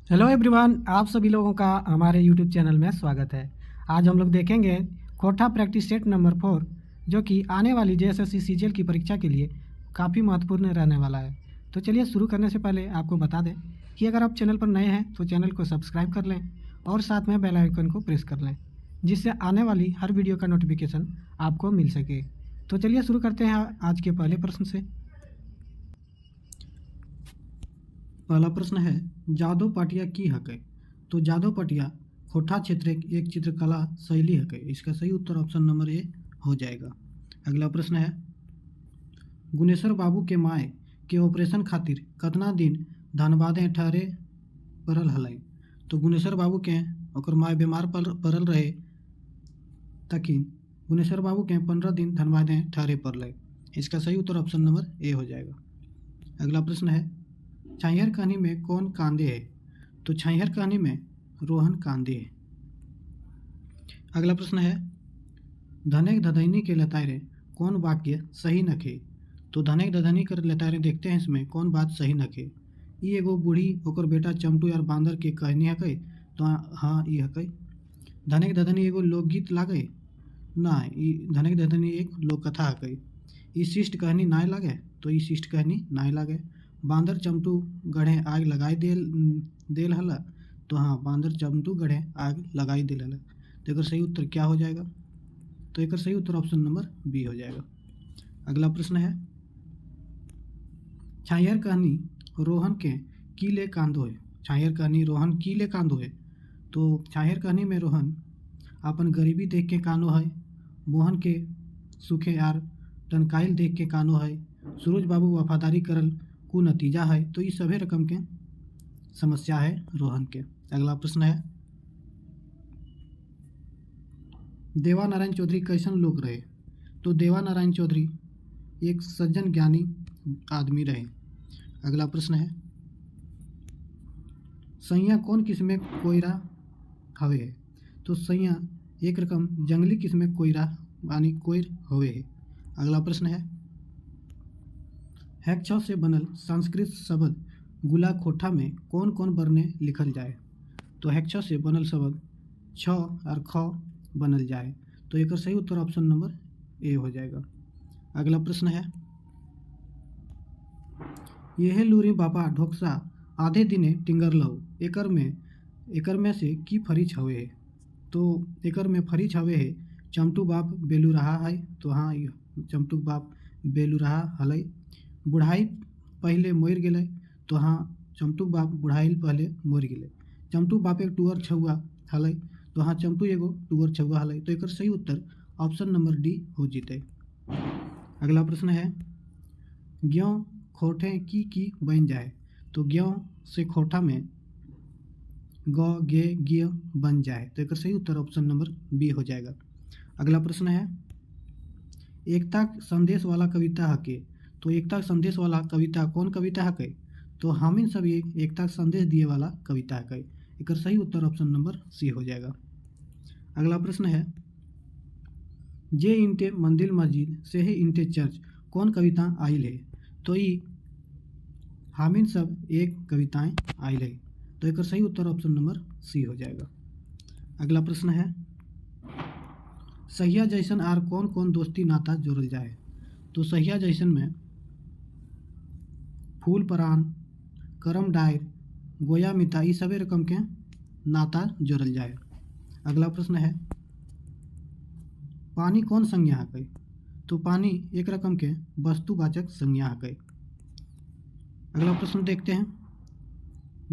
Hello everyone, आप सभी लोगों का हमारे यूट्यूब चैनल में स्वागत है। आज हम लोग देखेंगे कोठा प्रैक्टिस सेट नंबर 4, जो कि आने वाली जेएसएससी सीजीएल की परीक्षा के लिए काफ़ी महत्वपूर्ण रहने वाला है। तो चलिए शुरू करने से पहले आपको बता दें कि अगर आप चैनल पर नए हैं तो चैनल को सब्सक्राइब कर लें और साथ में बेल आइकन को प्रेस कर लें, जिससे आने वाली हर वीडियो का नोटिफिकेशन आपको मिल सके। तो चलिए शुरू करते हैं आज के पहले प्रश्न से। पहला प्रश्न है, जादव पाटिया की हकै। तो जादव पाटिया खोटा क्षेत्र एक चित्रकला शैली हकै। इसका सही उत्तर ऑप्शन नंबर ए हो जाएगा। अगला प्रश्न है, गुनेश्वर बाबू के माए के ऑपरेशन खातिर कितना दिन धनबादे ठहरे पड़ल हलै। तो गुनेश्वर बाबू के ओकर माए बीमार पड़ल रहे, तखिन गुनेश्वर बाबू के 15 दिन धनबादे ठहरे पड़ल। इसका सही उत्तर ऑप्शन नंबर ए हो जाएगा। अगला प्रश्न है, छैहर कहानी में कौन कांदे है। तो छैहर कहानी में रोहन कांदे है। अगला प्रश्न है, धनेक धधैनी के लतारे कौन वाक्य सही नखे। तो धनेक धधैनी कर लतारे देखते हैं, इसमें कौन बात सही नखे। ई एगो बूढ़ी ओकर बेटा चमटू यार बांदर के कहनी हकै। तो हाँ, ई हकै। धनेक धधैनी एगो लोकगीत लागे ना, ई धनेक धधैनी एक लोककथा हकै। ई शिष्ट कहनी नाय लागे। तो ई शिष्ट कहनी नाय लागे। बांदर चमटू गढ़े आग लगाई देल हला। तो हाँ, बांदर चमटू गढ़े आग लगाई देल हला। तो एकर सही उत्तर क्या हो जाएगा। तो एकर सही उत्तर ऑप्शन नंबर बी हो जाएगा। अगला प्रश्न है, छैहर कहानी रोहन के की ले कांदो है। छैहर कहानी रोहन की ले कांदो है। तो छैहर कहानी में रोहन अपन गरीबी देख के कानो है, मोहन के सुखे यार टनकाइल देख के कानो है, सूरज बाबू वफादारी करल को नतीजा है। तो ये सभी रकम के समस्या है रोहन के। अगला प्रश्न है, देवा नारायण चौधरी कैसन लोग रहे। तो देवा नारायण चौधरी एक सज्जन ज्ञानी आदमी रहे। अगला प्रश्न है, सैया कौन किस्म कोयरा हवे है। तो सैया एक रकम जंगली किस्म कोयरा यानी कोयर हवे है। अगला प्रश्न है, हैक्ष से बनल संस्कृत शब्द गुला खोठा में कौन कौन वर्णे लिखल जाए। तो हैक्ष से बनल शब्द छ और ख बनल जाए। तो एक सही उत्तर ऑप्शन नंबर ए हो जाएगा। अगला प्रश्न है, यह लूरी बापा ढोकसा आधे दिने टिंगर लहो। एकर में से की फरीच हवे है। तो एकर में फरीच हवे है चमटू बाप बेलू रहा है। तो हाँ, चमटू बाप बेलू रहा हलै। बुढ़ाई पहले मर गए। तो हाँ, चमटू बाप बुढ़ाइल पहले मर गए। चमटू बाप एक टूअर छुआ हलै। तो हाँ, चमटू एगो टूअर छुआ हलै। तो एक सही उत्तर ऑप्शन नंबर डी हो जीते। अगला प्रश्न है, गेहूँ खोटे की बन जाए। तो गेहूँ से खोटा में ग गे गिय बन जाए। तो एक सही उत्तर ऑप्शन नंबर बी हो जाएगा। अगला प्रश्न है, एकता संदेश वाला कविता हके। तो एकता संदेश वाला कविता कौन कविता हकै। तो हमिन सब एकता संदेश दिए वाला कविता हकै। एक सही उत्तर ऑप्शन नंबर सी हो जाएगा। अगला प्रश्न है, जे इंटे मंदिर मस्जिद से ही इंटे चर्च कौन कविता आयल है। तो ई हामिन सब एक कविताएं आयल है। तो एक सही उत्तर ऑप्शन नंबर सी हो जाएगा। अगला प्रश्न है, सहिया जैसन आर कौन कौन दोस्ती नाता जोड़ल जाए। तो सहिया जैसन में फूल परान, करम डायर, गोया मिता ई सभी रकम के नाता जोड़ल जाए। अगला प्रश्न है, पानी कौन संज्ञा हकै। तो पानी एक रकम के वस्तुवाचक संज्ञा हकै। अगला प्रश्न देखते हैं,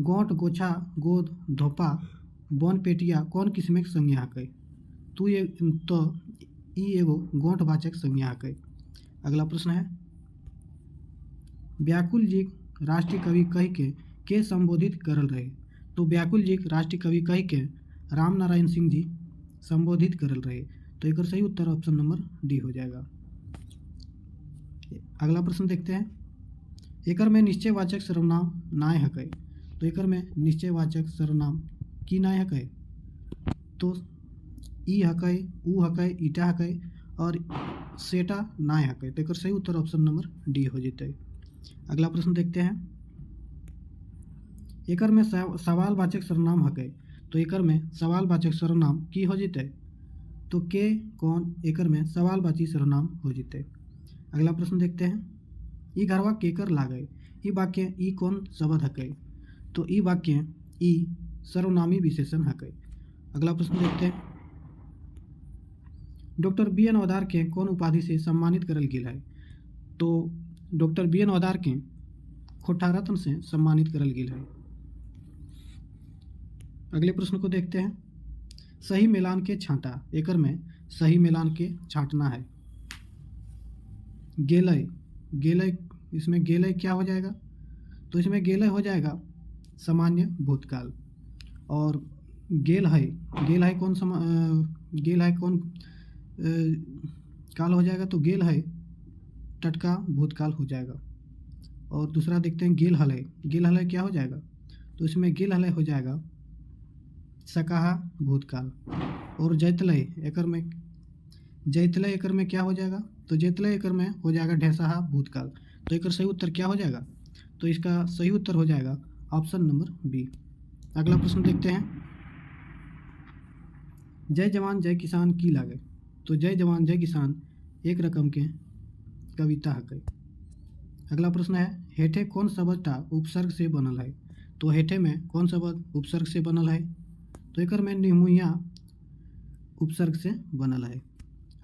गोट गोछा गोद धोपा बन पेटिया कौन किस्म के संज्ञा हकै। तो ई एगो गोंठवाचक संज्ञा हकै। अगला प्रश्न है, व्याकुल जी राष्ट्रीय कवि कह के संबोधित करल रहे। तो व्याकुल जी राष्ट्रीय कवि कह के राम नारायण सिंह जी संबोधित करल रहे। तो एक सही उत्तर ऑप्शन नंबर डी हो जाएगा। अगला प्रश्न देखते हैं, एकर में निश्चयवाचक सर्वनाम नाय हकै। तो एकर में निश्चयवाचक सर्वनाम की नाय हकै। तो ई हकै, ऊ हकै, ईटा हकै और सेटा नाय हकै। तो एक सही उत्तर ऑप्शन नंबर डी हो जीते। अगला प्रश्न देखते हैं, एकर में सवालवाचक सर्वनाम हकै, तो एकर में सवालवाचक सर्वनाम की हो जैते, तो के कौन एकर में सवालवाची सर्वनाम हो जैते। अगला प्रश्न देखते हैं, ई घरवा केकर लागे, ई वाक्य ई कौन शब्द हकै, तो ई वाक्य ई सर्वनामी विशेषण हकै। अगला प्रश्न देखते हैं, डॉक्टर बी एन अवतार के कौन उपाधि से सम्मानित करल गेल है, तो डॉक्टर बी एन अवतार के खोटा रत्न से सम्मानित करल गेल है। अगले प्रश्न को देखते हैं, सही मिलान के छांटा, एकर में सही मिलान के छांटना है। गेलय, गेलय, इसमें गेलय क्या हो जाएगा, तो इसमें गेलय हो जाएगा सामान्य भूतकाल, और गेल है, गेल है कौन गेल है कौन काल हो जाएगा, तो गेल है टटका भूतकाल हो जाएगा। और दूसरा देखते हैं गेल हलय, गेल हलय क्या हो जाएगा, तो इसमें गेल हलय हो जाएगा सकाहा भूतकाल। और जैतलय एकर में, जैतलय एकर में क्या हो जाएगा, तो जैतलय एकर में हो जाएगा ढैसाहा भूतकाल। तो एकर सही उत्तर क्या हो जाएगा, तो इसका सही उत्तर हो जाएगा ऑप्शन नंबर बी। अगला प्रश्न देखते हैं, जय जवान जय किसान की लागे, तो जय जवान जय किसान एक रकम के कविता हकै। अगला प्रश्न है, हेठे कौन शब्दटा उपसर्ग से बनल है, तो हेठे में कौन शब्द उपसर्ग से बनल है, तो एकर में निमुइया उपसर्ग से बनल है।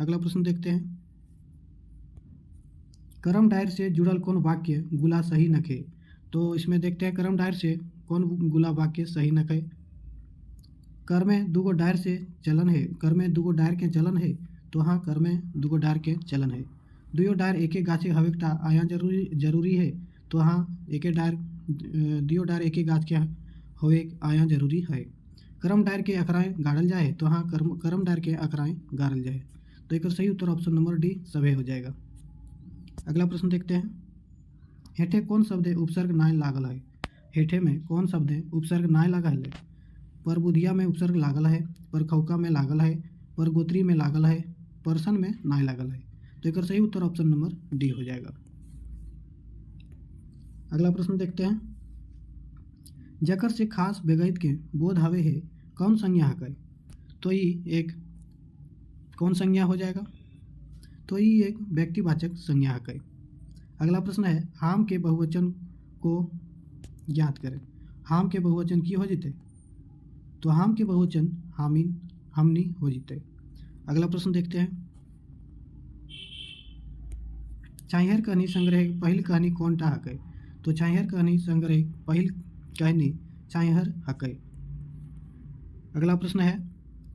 अगला प्रश्न देखते हैं, कर्म डायर से जुड़ल कौन वाक्य गुला सही नखे, तो इसमें देखते हैं कर्म डायर से कौन गुला वाक्य सही नखे। कर में दूगो डायर से चलन है, कर में दूगो डायर के चलन है, तो हाँ कर में दूगो डायर के चलन है। दुयो डायर एके गाछे हवेकटा आया जरूरी है, तो हाँ एके डायर दियो डायर एके गाछ के होवे आया जरूरी है। कर्म डायर के अखराएं गाड़ल जाए, तो हाँ कर्म डायर के अखराएं गाड़ल जाए। तो एक सही उत्तर ऑप्शन नंबर डी सभे हो जाएगा। अगला प्रश्न देखते हैं, हेठे कौन शब्द उपसर्ग नाय लागल है, हेठे में कौन शब्द उपसर्ग नाय लागल है। पर बुधिया में उपसर्ग लागल है, पर खौका में लागल है, पर गोत्री में लागल है, परसन में नाय लागल है। तो एक सही उत्तर ऑप्शन नंबर डी हो जाएगा। अगला प्रश्न देखते हैं, जकर से खास बेगैत के बोध हवे है कौन संज्ञा हकै, तो ये एक कौन संज्ञा हो जाएगा, तो ये एक व्यक्तिवाचक संज्ञा हकै। अगला प्रश्न है, हाम के बहुवचन को ज्ञात करें, हाम के बहुवचन की हो जैते, तो हाम के बहुवचन हामिन हमनी हो जैते। अगला प्रश्न देखते हैं, चाहिहर कहानी संग्रह पहिल कहानी कौन टा हकै, तो चाहिहर कहानी संग्रह पहिल कहानी चाहिहर हकै। अगला प्रश्न है,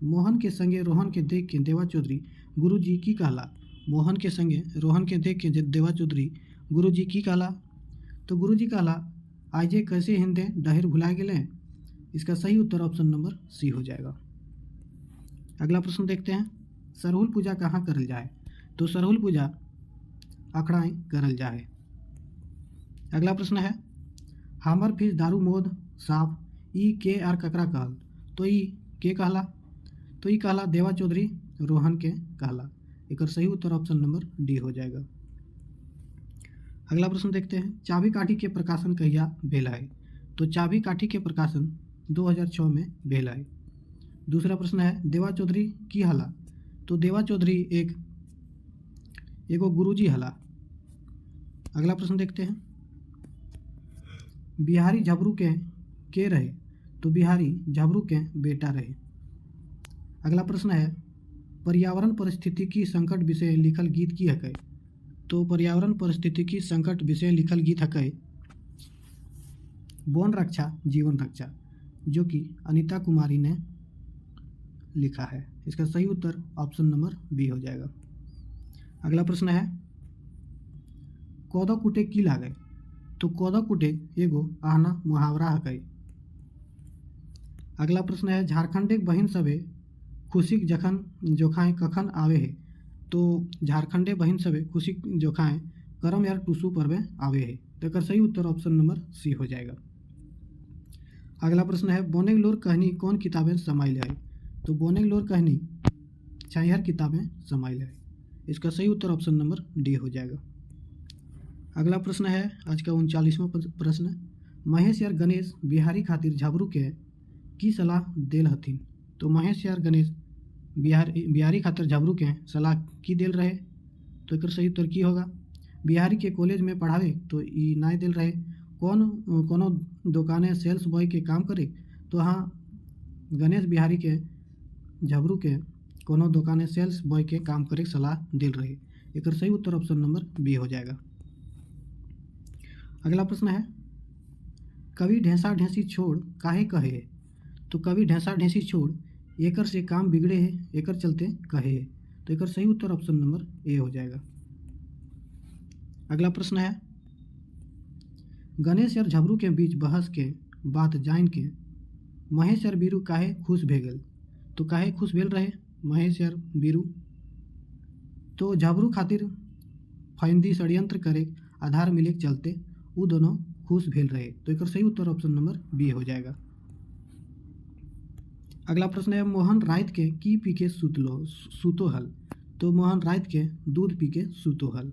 मोहन के संगे रोहन के देख के देवा चौधरी गुरुजी की कहला, मोहन के संगे रोहन के देख के देवा चौधरी गुरुजी की कहला, तो गुरुजी कहला आइजे कैसे हिंदे डहिर भुला गेले। इसका सही उत्तर ऑप्शन नंबर सी हो जाएगा। अगला प्रश्न देखते हैं, सरहुल पूजा कहाँ करल जाए, तो सरहुल पूजा अखड़ाई करल जाए। अगला प्रश्न है, हामर फिर दारू मोद साफ ई के आर ककरा कहल, तो ई के कहला, तो ई कहला देवा चौधरी रोहन के कहला। एक सही उत्तर ऑप्शन नंबर डी हो जाएगा। अगला प्रश्न देखते हैं, चाबी काठी के प्रकाशन कहिया भेल है, तो चाबी काठी के प्रकाशन 2006 में भेल है। दूसरा प्रश्न है, देवा चौधरी की हला, तो देवा चौधरी एगो गुरुजी हला। अगला प्रश्न देखते हैं, बिहारी झबरू के रहे, तो बिहारी झबरू के बेटा रहे। अगला प्रश्न है, पर्यावरण परिस्थितिकी संकट विषय लिखल गीत की हकै, तो पर्यावरण परिस्थितिकी संकट विषय लिखल गीत हकै वन रक्षा जीवन रक्षा, जो कि अनीता कुमारी ने लिखा है। इसका सही उत्तर ऑप्शन नंबर बी हो जाएगा। अगला प्रश्न है, कोदो कुटे की लागे, तो कोदो कुटे एगो आहना मुहावरा हकै। अगला प्रश्न है, झारखंडे बहिन सभे खुशीक जखन जोखाएं कखन आवे है, तो झारखंडे बहिन सभे खुशीक जोखाएं करम यार टूसू पर्वे आवे है। तो एक सही उत्तर ऑप्शन नंबर सी हो जाएगा। अगला प्रश्न है, बोनेगलोर कहनी कौन किताबें समाइल है, तो बोनेगलोर कहनी चाहिहर किताबें समाइल है। इसका सही उत्तर ऑप्शन नंबर डी हो जाएगा। अगला प्रश्न है आज का 39वां प्रश्न, महेश यार गणेश बिहारी खातिर झाबरू के की सलाह देल हथिन। तो महेश यार गणेश बिहारी खातिर झाबरू के सलाह की देल रहे। तो एक सही उत्तर की होगा? बिहारी के कॉलेज में पढ़ावे तो ई नाय देल रहे। कोनो दुकाने सेल्स बॉय के काम करे? तो हाँ, गणेश बिहारी के झाबरू के कोनो दुकाने सेल्स बॉय के काम करे सलाह दिल रहे। एक सही उत्तर ऑप्शन नंबर बी हो जाएगा। अगला प्रश्न है, कवि ढेंसा ढेंसी छोड़ काहे कहे है? तो कवि ढेंसा ढेंसी छोड़ एकर से काम बिगड़े है, एकर चलते कहे है। तो एक सही उत्तर ऑप्शन नंबर ए हो जाएगा। अगला प्रश्न है, गणेश और झाबरू के बीच बहस के बात जान के महेश और बीरू काहे खुश भे गेल? तो काहे खुश भेल रहे महेश और बीरू? तो झाबरू खातिर फैंदी षड्यंत्र करे आधार मिले के चलते वो दोनों खुश भेल रहे। तो एक सही उत्तर ऑप्शन नंबर बी हो जाएगा। अगला प्रश्न है, मोहन रात के की पी के सुतो हल? तो मोहन रात के दूध पी के सुतो हल।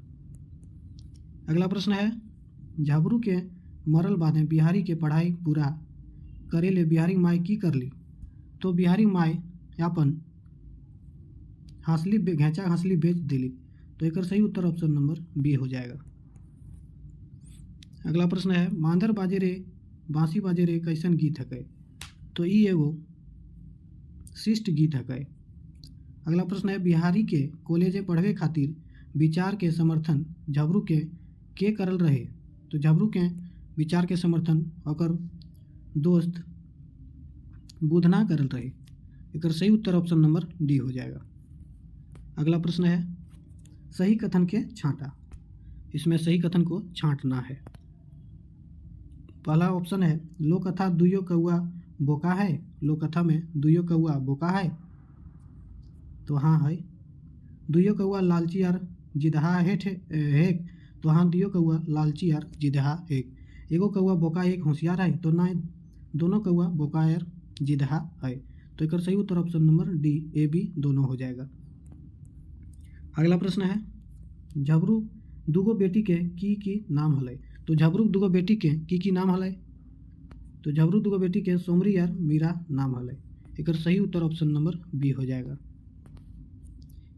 अगला प्रश्न है, झाबरू के मरल बादे बिहारी के पढ़ाई पूरा करे ले बिहारी माई की करली? तो बिहारी माई अपन घेचा हंसली बेच दिली। तो एक सही उत्तर ऑप्शन नंबर बी हो जाएगा। अगला प्रश्न है, मांदर बाजे रे बांसी बाजे रे कैसन गीत हकै? तो ई एगो शिष्ट गीत हकै। अगला प्रश्न है, बिहारी के कॉलेजे पढ़वे खातिर विचार के समर्थन झाबरू के करल रहे? तो झाबरू के विचार के समर्थन ओकर दोस्त बुधना करल रहे। एक सही उत्तर ऑप्शन नंबर डी हो जाएगा। अगला प्रश्न है, सही कथन के छांटा। इसमें सही कथन को छांटना है। पहला ऑप्शन है, लोककथा दुइयो कौआ बोका है। लोककथा में दुइयो कौआ बोका है? तो हाँ है। दुइयो कौआ लालची आर जिदहा हेक? तो हाँ, दुइयो कौआ लालची आर जिदहा हेक। एगो कौआ बोका एक होशियार है? तो ना, दोनों कौआ बोका आर जिदहा है। तो एक सही उत्तर option number D A B दोनों हो जाएगा। अगला प्रश्न है, झाबरू दूगो बेटी के की नाम हलै? तो झाबरू दूगो बेटी के की नाम हलै? तो झाबरू दूगो बेटी के सोमरी यार मीरा नाम हलै। एक सही उत्तर ऑप्शन नंबर बी हो जाएगा।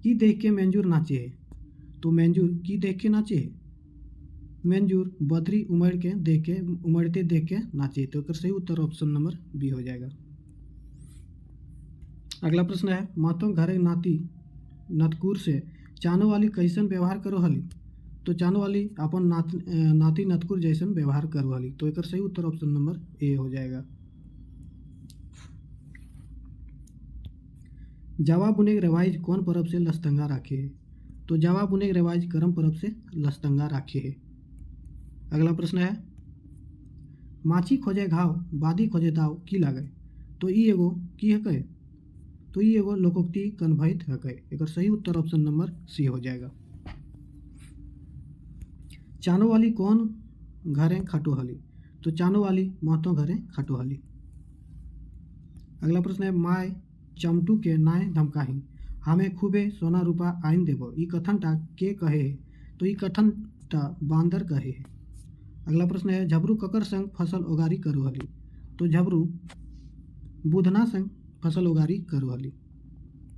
की देख के मंजूर नाचे है? तो मंजूर की देख के नाचे है? मंजूर बदरी उमड़ते देख के नाचे। तो एक सही उत्तर ऑप्शन नंबर बी हो जाएगा। अगला प्रश्न है, मातो घरे नाती नतकुर से चानो वाली कैसन व्यवहार करो हली? तो चानो वाली अपन नाती नतकुर जैसन व्यवहार करो हली। तो एक सही उत्तर ऑप्शन नंबर ए हो जाएगा। जावा बुने के रिवाज कौन पर्व से लस्तंगा राखे है? तो जावा बुने के रिवाज करम पर्व से लस्तंगा राखे है। अगला प्रश्न है, माछी खोजे घाव बादी खोजे दाव की लागे? तो ई एगो की हकै? तो ई एगो लोकोक्ति कन्भैत हकै। एक सही उत्तर ऑप्शन नंबर सी हो जाएगा। चानो वाली कौन घरे खटो हली? तो चानो वाली महतो घरे खटो हली। अगला प्रश्न है, माय चमटू के नाय धमकाही हमें खूबे सोना रूपा आइन देबो ई कथन टा के कहे है? तो ई कथन टा बांदर कहे है। अगला प्रश्न है, झबरू ककर संग फसल उगारी करो हली? तो झबरू बुधना संग फसल उगारी करो हली।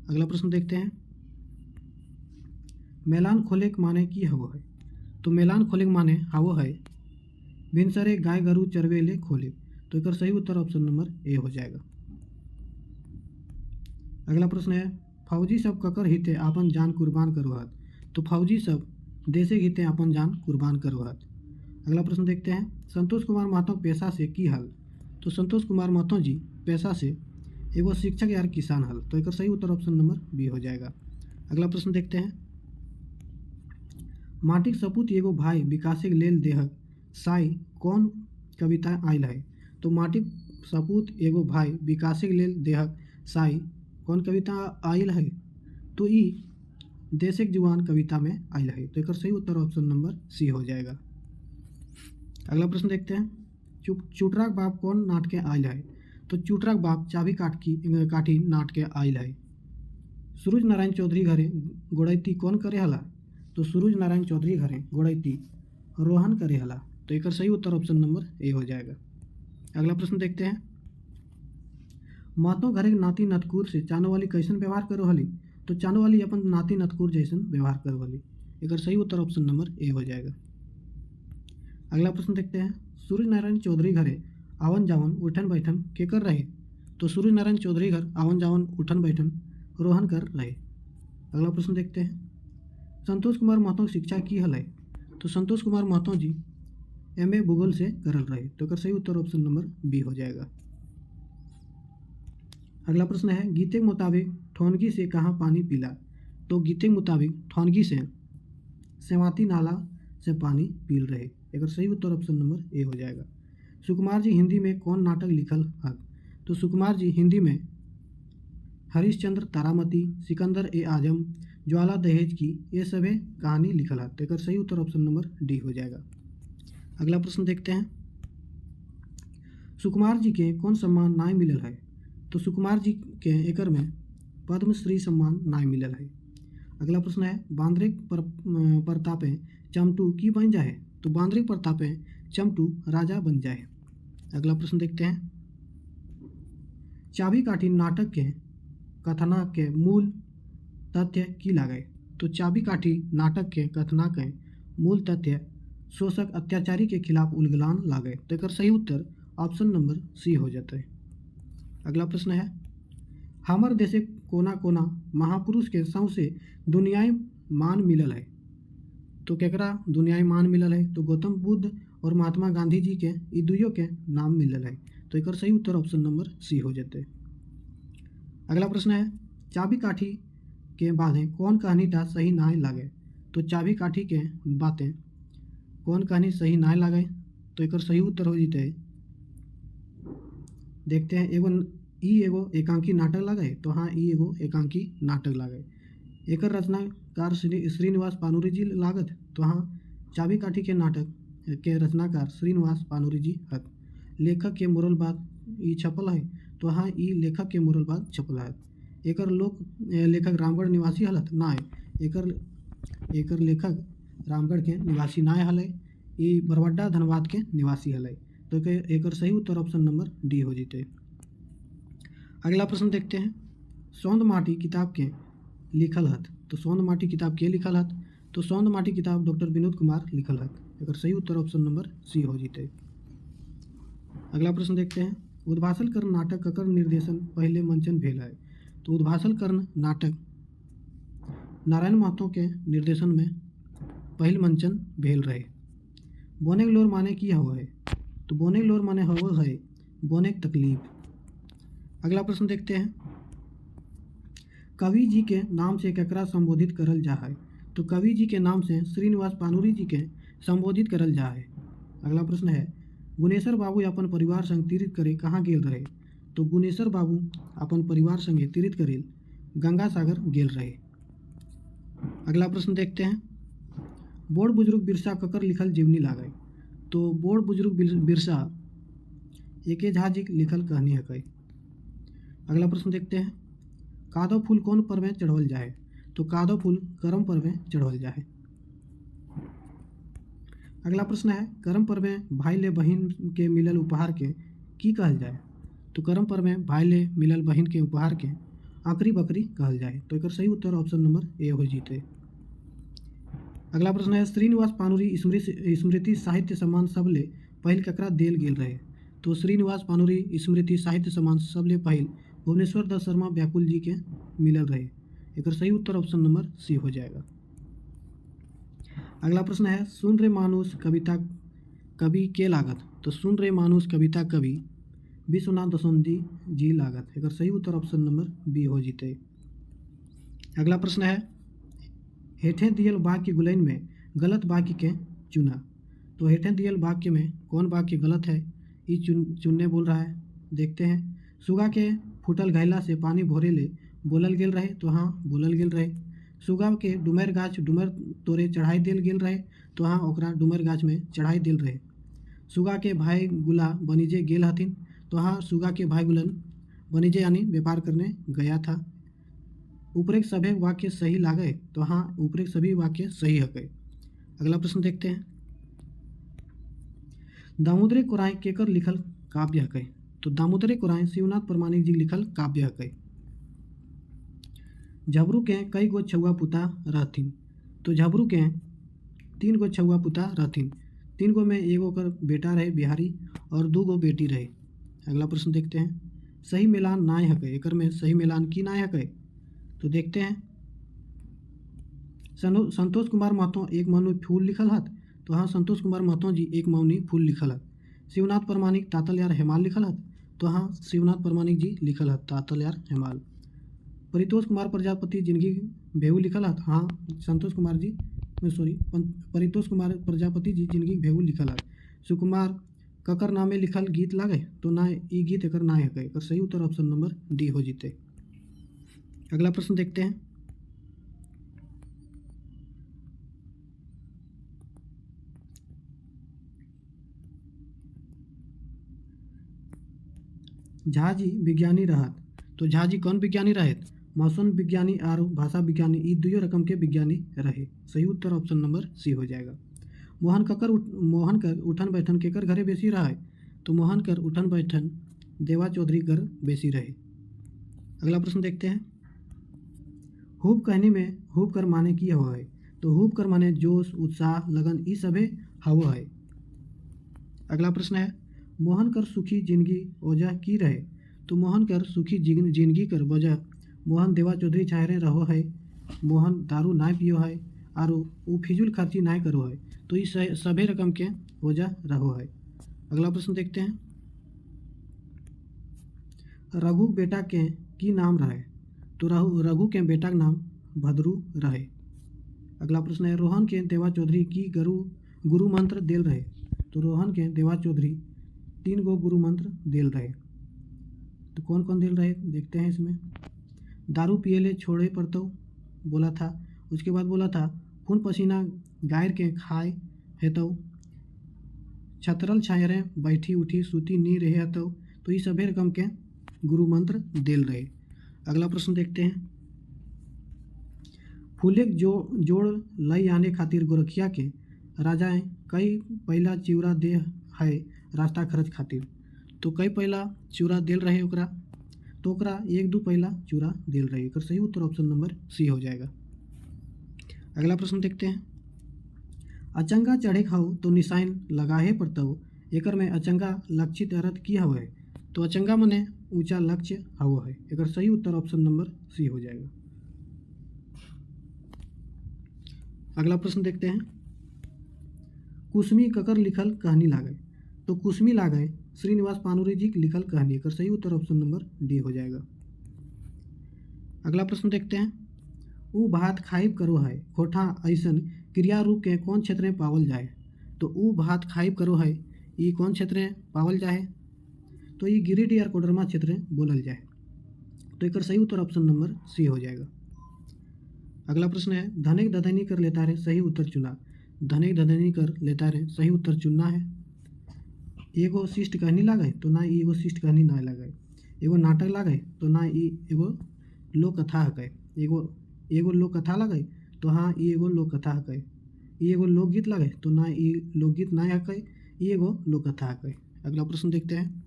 अगला प्रश्न देखते हैं, मैलान खोले के माने की हवो है? तो मैलान खोले के माने हवो है भिनसरे गाय गरू चरवे ले खोले। तो एक सही उत्तर ऑप्शन नंबर ए हो जाएगा। अगला प्रश्न है, फौजी सब ककर हिते आपन जान कुर्बान करो हत? तो फौजी सब देशे हिते आपन जान कुर्बान करो हत। अगला प्रश्न देखते हैं, संतोष कुमार महतो पेशा से की हल? तो संतोष कुमार महतो जी पेशा से एगो शिक्षक यार किसान हल। तो एक सही उत्तर ऑप्शन नंबर बी हो जाएगा। अगला प्रश्न देखते हैं, माटिक सपूत एगो भाई विकासे लेल देहक साई कौन कविता आयल है? तो माटिक सपूत एगो भाई विकासे लेल देहक साई कौन कविता आयल है? तो ई देशक जुआन कविता में आयल है। तो एक सही उत्तर ऑप्शन नंबर सी हो जाएगा। अगला प्रश्न देखते हैं, चुटराक बाप कौन नाटके आयल है? तो चुटराक बाप चाबी काठी नाटके आयल है। सूरज नारायण चौधरी घरे गोड़ैती कौन करे हला? तो सूरज नारायण चौधरी घरे गोड़ैती रोहन करे हला। तो तो एक सही उत्तर ऑप्शन नंबर ए हो जाएगा। अगला प्रश्न देखते हैं, महतो घरे नाती नतकुर से चानो वाली कैसन व्यवहार करो हली, तो चानो वाली अपन नाती नतकुर जैसन व्यवहार करो हली। एक सही उत्तर ऑप्शन नंबर ए हो जाएगा। अगला प्रश्न देखते हैं, सूर्य नारायण चौधरी घरे आवन जावन उठन बैठन के कर रहे, तो सूर्य नारायण चौधरी घर आवन जावन उठन बैठन रोहन कर रहे। अगला प्रश्न देखते हैं, संतोष कुमार महतो शिक्षा की हल है, तो संतोष कुमार महतो जी MA भूगोल से करल रहे। तो कर सही उत्तर ऑप्शन नंबर बी हो जाएगा। अगला प्रश्न है, गीते के मुताबिक ठोनगी से कहाँ पानी पीला, तो गीते के मुताबिक ठोनगी से सेवाती नाला से पानी पील रहे। एक सही उत्तर ऑप्शन नंबर ए हो जाएगा। सुकुमार जी हिंदी में कौन नाटक लिखल है, तो सुकुमार जी हिंदी में हरिश्चंद्र तारामती, सिकंदर ए आजम, ज्वाला दहेज की, ये सभी कहानी लिखल है। तो एक सही उत्तर ऑप्शन नंबर डी हो जाएगा। अगला प्रश्न देखते हैं, सुकुमार जी के कौन सम्मान नाय मिलल है, तो सुकुमार जी के एकर में पद्मश्री सम्मान नाय मिलल है। अगला प्रश्न है, बांद्रिक प्रतापे चमटू की बन जाए, तो बांद्रिक प्रतापे चमटू राजा बन जाए। अगला प्रश्न देखते हैं, चाबी काठी नाटक के कथना के मूल तथ्य की लागे, तो चाबी काठी नाटक के कथना के मूल तथ्य शोषक अत्याचारी के खिलाफ उलगलान लागे। तो एक सही उत्तर ऑप्शन नंबर सी हो जाता है। अगला प्रश्न है, हमर देशे कोना कोना महापुरुष के सौंसे दुनियाई मान मिलल है, तो केकरा दुनियाई मान मिलल है, तो गौतम बुद्ध और महात्मा गांधी जी के ई दुइयों के नाम मिलल है। तो एक सही उत्तर ऑप्शन नंबर सी हो जाते हैं। अगला प्रश्न है, चाबी काठी के बातें कौन कहानी टा सही नाय लागे, तो चाबी काठी के बातें कौन कहानी सही नाय लागे। तो एक सही उत्तर हो जाते है, देखते हैं, एगो एकांकी नाटक लागे, तो हाँ ई एगो एकांकी नाटक लागे। एक रचनाकार श्रीनिवास पानुरी जी लागत, तो हाँ चाबी काठी के नाटक के रचनाकार श्रीनिवास पानुरी जी हत। लेखक के मुरलबाद ई छपल है, तो हाँ ई लेखक के मुरलबाद छपल है। एकर लोक लेखक रामगढ़ निवासी हलत ना है, एकर लेखक रामगढ़ के निवासी ना हल, ई बरवड्डा धनबाद के निवासी हल। तो एकर सही उत्तर ऑप्शन नंबर डी हो जीते। अगला प्रश्न देखते हैं, सौंद माटी किताब के लिखल हत, तो सौंद माटी किताब के लिखल हत, तो सौंद माटी किताब डॉक्टर विनोद कुमार लिखल हत। एकर सही उत्तर ऑप्शन नंबर सी हो जीते। अगला प्रश्न देखते हैं, उद्भासल कर्ण नाटक ककर निर्देशन पहले मंचन भेल है, तो उद्भासल कर्ण नाटक नारायण महतो के निर्देशन में पहल मंचन भेल रहे। बोनेक लोर माने की हो है, तो बोनेक लोर माने हो है बोनेक तकलीफ। अगला प्रश्न देखते हैं, कवि जी के नाम से केकरा संबोधित करल जा है, तो कवि जी के नाम से श्रीनिवास पानुरी जी के संबोधित करल जा है। अगला प्रश्न है, गुनेश्वर बाबू अपन परिवार संग तीर्थ करे कहाँ गेल रहे, तो गुनेश्वर बाबू अपन परिवार संगे तीर्थ करे गंगा सागर गेल रहे। अगला प्रश्न देखते हैं, बोड़ बुजुर्ग बिरसा ककर लिखल जीवनी लागे, तो बोड़ बुजुर्ग बिरसा एके झा जी लिखल कहानी है कई। अगला प्रश्न देखते हैं, कादो फूल कौन पर्व में चढ़वल जाए, तो कादो फूल करम पर्व में चढ़वल जाए। अगला प्रश्न है, करम पर्व में भाई ले बहन के मिलल उपहार के की कहल जाए, तो करम पर्व में भाई ले मिलल बहन के उपहार के आखरी बकरी कहल जाए। तो एक सही उत्तर ऑप्शन नंबर ए हो जीते। अगला प्रश्न है, श्रीनिवास पानुरी स्मृति साहित्य सम्मान सबले पहिल ककरा देल गेल रहे, तो श्रीनिवास पानुरी स्मृति साहित्य सम्मान सबले पहिल भुवनेश्वर दत्त शर्मा व्याकुल जी के मिलल रहे। एक सही उत्तर ऑप्शन नंबर सी हो जाएगा। अगला प्रश्न है, सुन रे मानुष कविता कवि के लागत, तो सुन रे मानुष कविता कवि विश्वनाथ दसोंदी जी लागत। एक सही उत्तर ऑप्शन नंबर बी हो जीते। अगला प्रश्न है, हेठे दियल वाक्य गुलैन में गलत वाक्य के चुना, तो हेठे दियल वाक्य में कौन वाक्य गलत है ये चुनने बोल रहा है। देखते हैं, सुगा के फूटल घैला से पानी भोरे ले बोलल गेल रहे, तो हाँ बोलल गेल रहे। सुगा के डुमर गाछ डुमर तोरे चढ़ाई देल गेल रहे, तो हाँ ओकरा डुमर गाछ में चढ़ाई देल रहे। सुगा के भाई गुला बनीजे गेल हथिन, तो हाँ सुगा के भाई गुलन बनीजे यानी व्यापार करने गया था। ऊपरेक सभी वाक्य सही लागे, तो हाँ ऊपरेक सभी वाक्य सही है गए। अगला प्रश्न देखते हैं, दामोदरे कोराय केकर लिखल काव्य हकै। तो दामोदरे कोराय शिवनाथ परमाणिक जी लिखल काव्य हकै। झबरू के कई गो छुआ पुता रहथिन। तो झबरू के 3 गो छुआ पुता रहथिन। 3 गो में एगो कर बेटा रहे बिहारी और 2 गो बेटी रहे। अगला प्रश्न देखते हैं, सही मिलान नाय हकै। एकर में सही मिलान की नाय हकै। तो देखते हैं, संतोष कुमार महतो एक मौनी फूल लिखल हत। तो हाँ, संतोष कुमार महतो जी एक मौनी फूल लिखल हत। शिवनाथ परमाणिक तातल यार हेमाल लिखल हत। तो हाँ, शिवनाथ परमाणिक जी लिखल हत तातल यार हेमाल। परितोष कुमार प्रजापति जिंदगी भेहू लिखल हत। हाँ, संतोष कुमार जी परितोष कुमार प्रजापति जी जिंदगी भेहू लिखल हत। सुकुमार ककर नामे लिखल गीत लागे। तो ना ई गीत एकर ना हकै। एकर सही उत्तर ऑप्शन नंबर डी हो जीते। अगला प्रश्न देखते हैं, झा जी विज्ञानी रहत। तो झा जी कौन विज्ञानी रहत? मौसम विज्ञानी और भाषा विज्ञानी, ई दुइयो रकम के विज्ञानी रहे। सही उत्तर ऑप्शन नंबर सी हो जाएगा। मोहन कर उठन बैठन केकर घरे बेसी रहे। तो मोहन कर उठन बैठन देवा चौधरी कर बेसी रहे। अगला प्रश्न देखते हैं, हुब कहनी में हुब कर माने की हवा है। तो हुब कर माने जोश, उत्साह, लगन, ई सभे हवा है। अगला प्रश्न है, मोहन कर सुखी जिंदगी वजह की रहे। तो मोहन कर सुखी जिंदगी कर वजह मोहन देवा चौधरी चाहे रहो है। मोहन दारू ना पियो है और वो फिजूल खर्ची ना करो है। तो इस सभी रकम के वजह रहो है। अगला प्रश्न देखते हैं, रघु बेटा के की नाम रहे। तो रघु के बेटा का नाम भद्रू रहे। अगला प्रश्न है, रोहन के देवा चौधरी की गुरु मंत्र देल रहे। तो रोहन के देवा चौधरी 3 गो गुरु मंत्र देल रहे। तो कौन कौन देल रहे देखते हैं इसमें। दारू पियले छोड़े पड़तो बोला था। उसके बाद बोला था खून पसीना गायर के खाए हेतौ, छतरल छायरे बैठी उठी सूती नी रहे हेतौ। तो ये सभी रकम के गुरु मंत्र देल रहे। अगला प्रश्न देखते हैं, फूले जोड़ लई आने खातिर गोरखिया के राजाएं कई पहला चिवरा दे है रास्ता खर्च खातिर। तो कई पहला चूरा देल रहे ओकरा। तो ओकरा 1-2 पहला चूरा देल रहे। एकर सही उत्तर ऑप्शन नंबर सी हो जाएगा। अगला प्रश्न देखते हैं, अचंगा चढ़े खाओ तो निशान लगाहे पड़तौ। एकर में अचंगा लक्षित अर्थ की हवा है। तो अचंगा मने ऊंचा लक्ष्य हवा है। एकर सही उत्तर ऑप्शन नंबर सी हो जाएगा। अगला प्रश्न देखते हैं, कुसमी ककर लिखल कहानी लागे। तो कुसमी लागे श्रीनिवास पानुरी जी लिखल कहानी। एकर सही उत्तर ऑप्शन नंबर डी हो जाएगा। अगला प्रश्न देखते हैं, ऊ भात खाइब करो है खोठा ऐसन क्रिया रूप के कौन क्षेत्र में पावल जाए। तो ऊ भात खाइब करो है ये कौन क्षेत्र में पावल जाए। तो ये गिरिडीह और कोडरमा क्षेत्र में बोलल जाए। तो एकर सही उत्तर ऑप्शन नंबर सी हो जाएगा। अगला प्रश्न है, धनिक दधनी कर लेता रहे सही उत्तर चुना। धनिक दधनी कर लेता रहे सही उत्तर चुनना है। एगो शिष्ट कहानी लागे। तो ना एगो शिष्ट कहानी ना लागे। एगो नाटक लागे। तो ना एगो लोक कथा हकै। एगो लोक कथा लागे। तो हाँ, एगो लोक कथा हकै। एगो लोकगीत लागे। तो ना लोकगीत ना हकै। एगो लोक कथा हकै। अगला प्रश्न देखते हैं,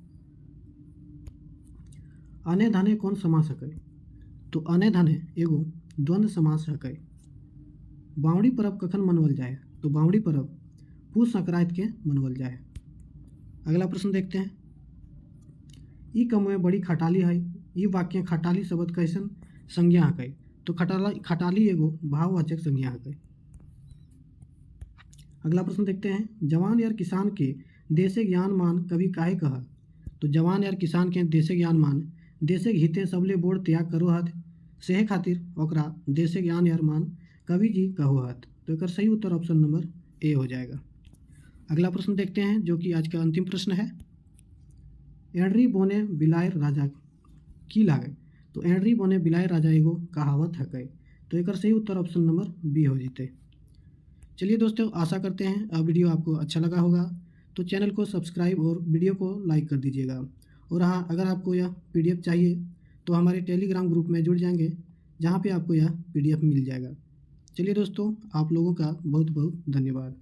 अने धने कौन समास हकै। तो अने धने एगो द्वंद्व समास हकै। बावड़ी पर्व कखन मनवल जाए। तो बावड़ी पर्व पूस संक्रांति के मनवल जाए। अगला प्रश्न देखते हैं, ई कम में बड़ी खटाली है। ई वाक्य खटाली शब्द कैसन संज्ञा हकै। तो खटाली एगो भाववाचक संज्ञा हकै। अगला प्रश्न देखते हैं, जवान यार किसान के देशे ज्ञान मान कवि काहे कहा। तो जवान यार किसान के देशे ज्ञान मान देशे हिते सबले बोड़ त्याग करो हत, सेहे खातिर ओकरा देशे ज्ञान यार मान कवि जी कहो हत। तो एकर सही उत्तर ऑप्शन नंबर ए हो जाएगा। अगला प्रश्न देखते हैं जो कि आज का अंतिम प्रश्न है, एंड्री बोने बिलायर राजा की लागे। तो एंड्री बोने बिलायर राजा एगो कहावत हकै। तो एकर सही उत्तर ऑप्शन नंबर बी हो जीते। चलिए दोस्तों, आशा करते हैं अब वीडियो आपको अच्छा लगा होगा। तो चैनल को सब्सक्राइब और वीडियो को लाइक कर दीजिएगा। और हाँ, अगर आपको यह PDF चाहिए तो हमारे टेलीग्राम ग्रुप में जुड़ जाएंगे, जहाँ पे आपको यह PDF मिल जाएगा। चलिए दोस्तों, आप लोगों का बहुत बहुत धन्यवाद।